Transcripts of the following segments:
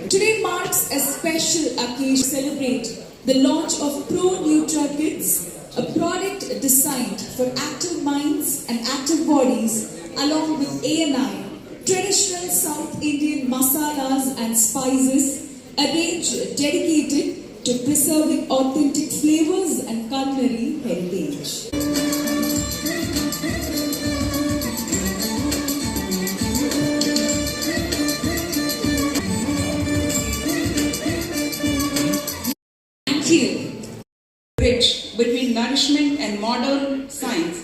Today marks a special occasion to celebrate the launch of Pro Nutra Kids, a product designed for active minds and active bodies, along with ANI, traditional South Indian masalas and spices, a range dedicated to preserving authentic flavors and culinary heritage. Bridge between nourishment and modern science.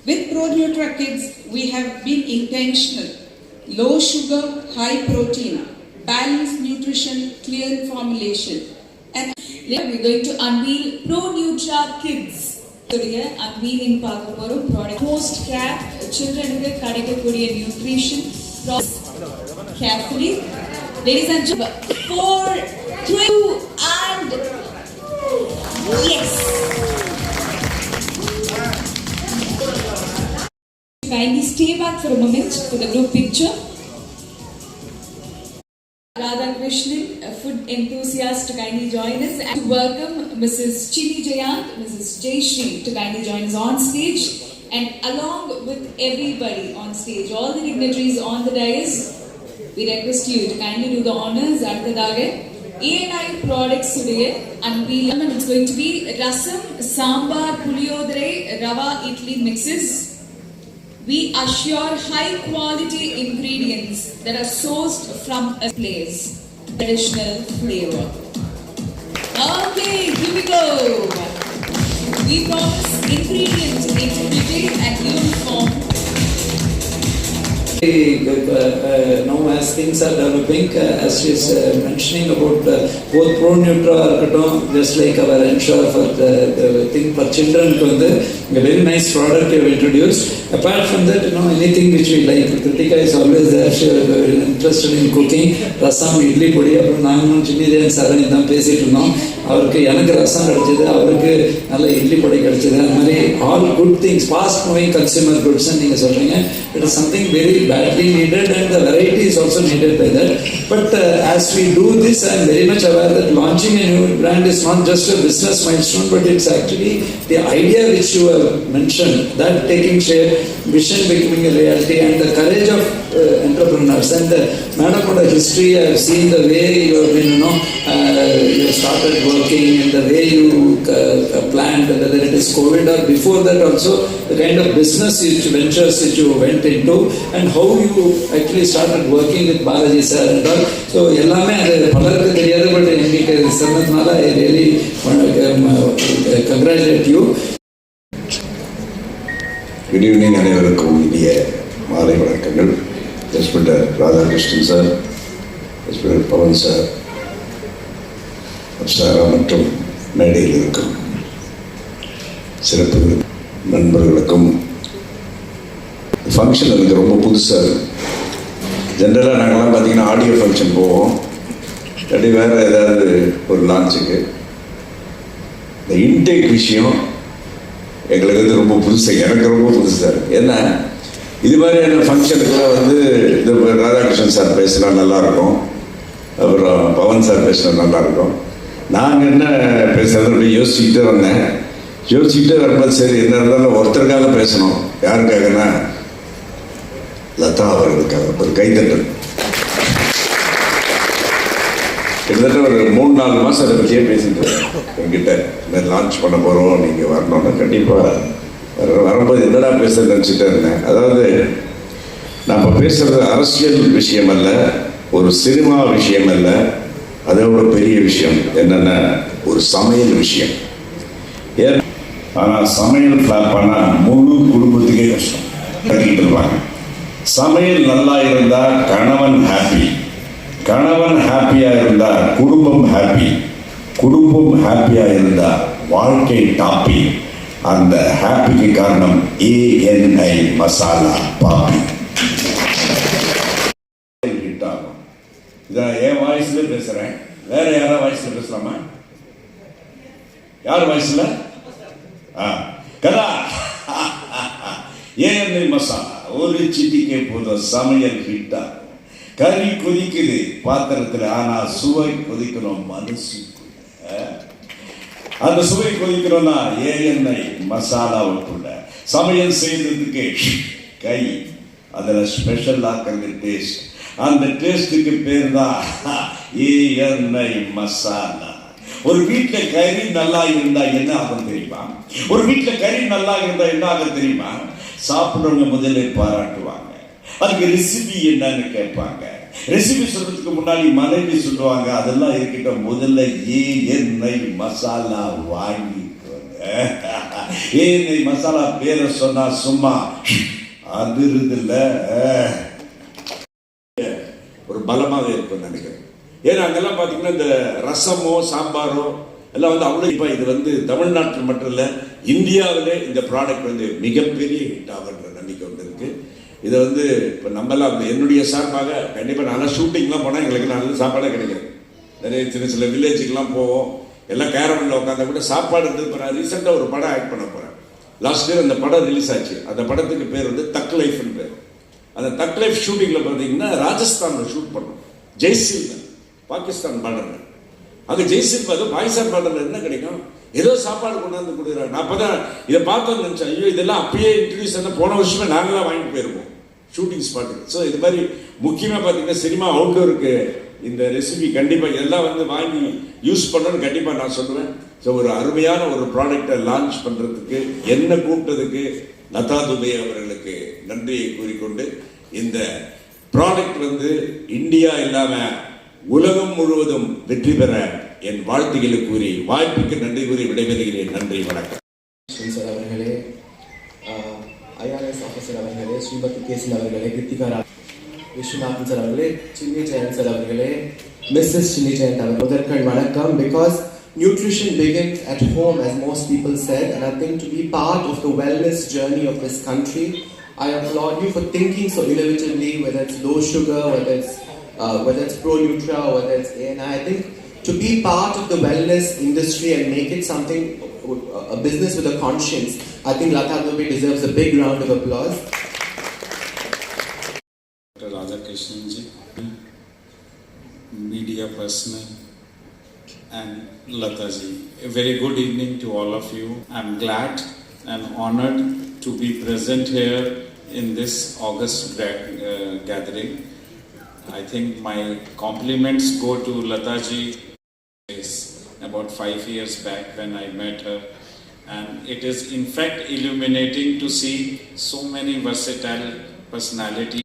With Pro Nutra Kids, we have been intentional. Low sugar, high protein, balanced nutrition, clear formulation. And later we are going to unveil Pro Nutra Kids. Unveiling product post cap children nutrition process carefully. Ladies and gentlemen, 4, 3, and yes. Kindly stay back for a moment for the group picture. Radha Krishnan, a food enthusiast, to kindly join us, and to welcome Mrs. Chini Jayant, Mrs. Jayashree to kindly join us on stage, and along with everybody on stage, all the dignitaries on the dais, we request you to kindly do the honors. ANI products today unveil, and it's going to be rasam, sambar, puliyodare, rava idli mixes. We assure high quality ingredients that are sourced from a place, traditional flavor. Okay, here we go. We promise ingredient integrity and uniform. Now as things are developing, as she is mentioning about both Pro Nutra, just like our ensure for the thing for children, a very nice product you have introduced. Apart from that, anything which we like. Kritika is always there, she is very interested in cooking. Rasam, idli podi, நாங்களும் சின்னிதேன் சரணி தான் பேசிட்டு இருந்தோம். அவருக்கு எனக்கு ரசம் கிடைச்சது, அவருக்கு நல்ல இட்லி பொடி கிடைச்சது. அந்த மாதிரி all good things, fast moving consumer goods நீங்கள் சொல்றீங்க. It is something very badly needed, and the variety is also needed by that. But as we do this, I am very much aware that launching a new brand is not just a business milestone, but it's actually the idea which you have mentioned, that taking shape, vision becoming a reality, and the courage of entrepreneurs. And madam, the history, I have seen the way you have been, you started working, and the way you planned, whether it is COVID or before that also, the kind of business ventures which you went into, and how you actually started working with Balaji sir and all. So எல்லாமே அது பலருக்கு தெரியாது, but எங்களுக்கு சொன்னதுனால I really congratulate you. Good evening அனைவருக்கும் இனிய மாலை வணக்கங்கள். Respected Radhakrishnan sir, respected Pavan sir, சாரா மற்றும் மேடையில் இருக்கும் சிறப்பு நண்பர்களுக்கும். ஃபங்க்ஷன் எனக்கு ரொம்ப புதுசாக இருக்குது. ஜென்ரலாக நாங்கள்லாம் பார்த்தீங்கன்னா ஆடியோ ஃபங்க்ஷன் போவோம், இல்லாட்டி வேறு ஏதாவது ஒரு லான்ச்சுக்கு. இந்த இன்டேக் விஷயம் எங்களுக்கு வந்து ரொம்ப புதுசாக, எனக்கு ரொம்ப புதுசாக இருக்குது. ஏன்னா இது மாதிரியான ஃபங்க்ஷனுக்கெல்லாம் வந்து இந்த ராதாகிருஷ்ணன் சார் பேசினா நல்லாயிருக்கும், அப்புறம் பவன் சார் பேசினா நல்லாயிருக்கும். நாங்கள் என்ன பேசுகிறது அப்படி யோசிச்சுக்கிட்டே வந்தேன். யோசிச்சுக்கிட்டே வரும்போது சரி என்ன இருந்தாலும் ஒருத்தருக்காக பேசணும். யாருக்காகனா லதா அவர்களுக்காக ஒரு கைத்தட்டல். கிட்டத்தட்ட ஒரு 3-4 மாதம் அதை பற்றியே பேசிட்டு என்கிட்ட இந்த மாதிரி லான்ச் பண்ண போகிறோம், நீங்கள் வரணும்னா கண்டிப்பாக வரும்போது என்னடா பேசுறது நினச்சிட்டே இருந்தேன். அதாவது நம்ம பேசுகிறது அரசியல் விஷயம் அல்ல, ஒரு சினிமா விஷயம் அல்ல, அதோட பெரிய விஷயம் என்னென்னா ஒரு சமையல் விஷயம். ஏன் ஆனால் சமையல் ஃப்ளாப் ஆனால் முழு குடும்பத்துக்கே கஷ்டம் கட்டிக்கிட்டு இருப்பாங்க. சமையல் நல்லா இருந்தால் கணவன் ஹாப்பி, கணவன் ஹாப்பியாக இருந்தால் குடும்பம் ஹாப்பி, குடும்பம் ஹாப்பியாக இருந்தால் வாழ்க்கை டாப்பி. அந்த ஹாப்பிக்கு காரணம் ANI மசாலா பாப்பி. ஹிட் ஆகும். இதை என் வாய்ஸ்ல பேசுகிறேன், வேற யாரா வாய்ஸ்ல பேசலாமா? யார் வாய்ஸ்ல? கதா ANI மசாலா ஒரு சிட்டிக்கே போதும் சமையல் ஹிட்டா. கறி கொதிக்குது பாத்திரத்துல, ஆனா சுவை கொதிக்கணும் மனசுக்குள்ள. அந்த சுவை கொதிக்கணும்னா எண்ணெய் மசாலாவுக்குள்ள சமையல் செய்யறதுக்கு கை, அதுல ஸ்பெஷல் ஆக்கிறது டேஸ்ட். அந்த டேஸ்டுக்கு பேர் தான் எண்ணெய் மசாலா. ஒரு வீட்டுல கறி நல்லா இருந்தா என்ன ஆகும் தெரியுமா? ஒரு வீட்டுல கறி நல்லா இருந்தா என்ன ஆகும் தெரியுமா? சாப்பிடுறவங்க முதல்ல பாராட்டுவாங்க. அதுக்கு ரெசிபி என்னன்னு கேட்பாங்க. ரெசிபி சொல்றதுக்கு முன்னாடி மனைவி சொல்லுவாங்க, அதெல்லாம் இருக்கட்டும், முதல்ல எண்ணெய் மசாலா வாங்கிக்கோங்க. எண்ணெய் மசாலா பேரை சொன்னா சும்மா அதிருது இல்ல, ஒரு பலமாக இருக்கும் நினைக்கிறேன். ஏன்னா அங்கெல்லாம் பாத்தீங்கன்னா இந்த ரசமோ சாம்பாரோ எல்லாம் வந்து அவ்வளோ. இது வந்து தமிழ்நாட்டில் மட்டும் இல்லை, இந்தியாவிலே இந்த ப்ராடக்ட் வந்து மிகப்பெரிய ஹிட் ஆகுன்ற நம்பிக்கை வந்து இருக்கு. இதை வந்து இப்போ நம்மலாம் என்னுடைய சார்பாக கண்டிப்பாக நல்லா ஷூட்டிங்லாம் போனால் எங்களுக்கு நல்ல சாப்பாடே கிடைக்காது. நிறைய சின்ன சின்ன வில்லேஜுக்கெல்லாம் போவோம், எல்லாம் கேரவனில் உட்காந்தா கூட சாப்பாடு இருந்தது. இப்போ நான் ரீசெண்டாக ஒரு படம் ஆக்ட் பண்ண போகிறேன். லாஸ்ட் இயர் அந்த படம் ரிலீஸ் ஆச்சு. அந்த படத்துக்கு பேர் வந்து தக் லைஃப்னு பேர். அந்த தக் லைஃப் ஷூட்டிங்கில் பார்த்தீங்கன்னா ராஜஸ்தானில் ஷூட் பண்ணோம். ஜெய்சில்மர், பாகிஸ்தான் பார்டர்ல. அங்கே ஜெய்சில்மர் பாகிஸ்தான் பார்டர்ல என்ன கிடைக்கும்? ஏதோ சாப்பாடு கொண்டாந்து கொடுக்குறாங்க. நான் அப்பதான் இதை பார்த்தோன்னு நினைச்சேன், ஐயோ இதெல்லாம் அப்பயே இன்ட்ரடியூஸ் பண்ண போன வருஷமே நாங்களாம் வாங்கிட்டு போயிருப்போம் ஷூட்டிங் ஸ்பாட்டுக்கு. ஸோ இது மாதிரி முக்கியமாக பார்த்தீங்கன்னா சினிமா அவுட்டோருக்கு இந்த ரெசிபி கண்டிப்பாக எல்லாம் வந்து வாங்கி யூஸ் பண்ணணும்னு கண்டிப்பாக நான் சொல்லுவேன். ஸோ ஒரு அருமையான ஒரு ப்ராடக்டை லான்ச் பண்ணுறதுக்கு என்ன கூப்பிட்டதுக்கு லதா துபே அவர்களுக்கு நன்றியை கூறிக்கொண்டு, இந்த ப்ராடக்ட் வந்து இந்தியா இல்லாமல் உலகம் முழுவதும் வெற்றி பெற என் வாழ்த்துக்களை கூறி வாய்ப்புக்கு நன்றி கூறி விடைபெறுகிறேன். நன்றி, வணக்கம். சார் அவர்களே, ஐஆர்எஸ் ஆஃபீஸர் அவர்களே, ஸ்ரீபதி கேசன் அவர்களே, கிருத்திகா விஸ்வநாதன் சார் அவர்களே, சின்னி ஜெயந்த் சார் அவர்களே, மிஸ்ஸஸ் சின்னி ஜெயந்த் அவர்கள், முதற்கண் வணக்கம். Because nutrition begins at home, as most people said, and I think to be part of the wellness journey of this country, I applaud you for thinking so innovatively, whether it's low sugar, whether it's Pro Nutra, whether it's ANI. I think to be part of the wellness industry and make it something, a business with a conscience, I think Lata Dubey deserves a big round of applause. Dr. Radhakrishnan ji, media personnel, and Lata ji, a very good evening to all of you. I'm glad and honored to be present here in this August gathering. I think my compliments go to Lata ji. About 5 years back when I met her, and it is in fact illuminating to see so many versatile personalities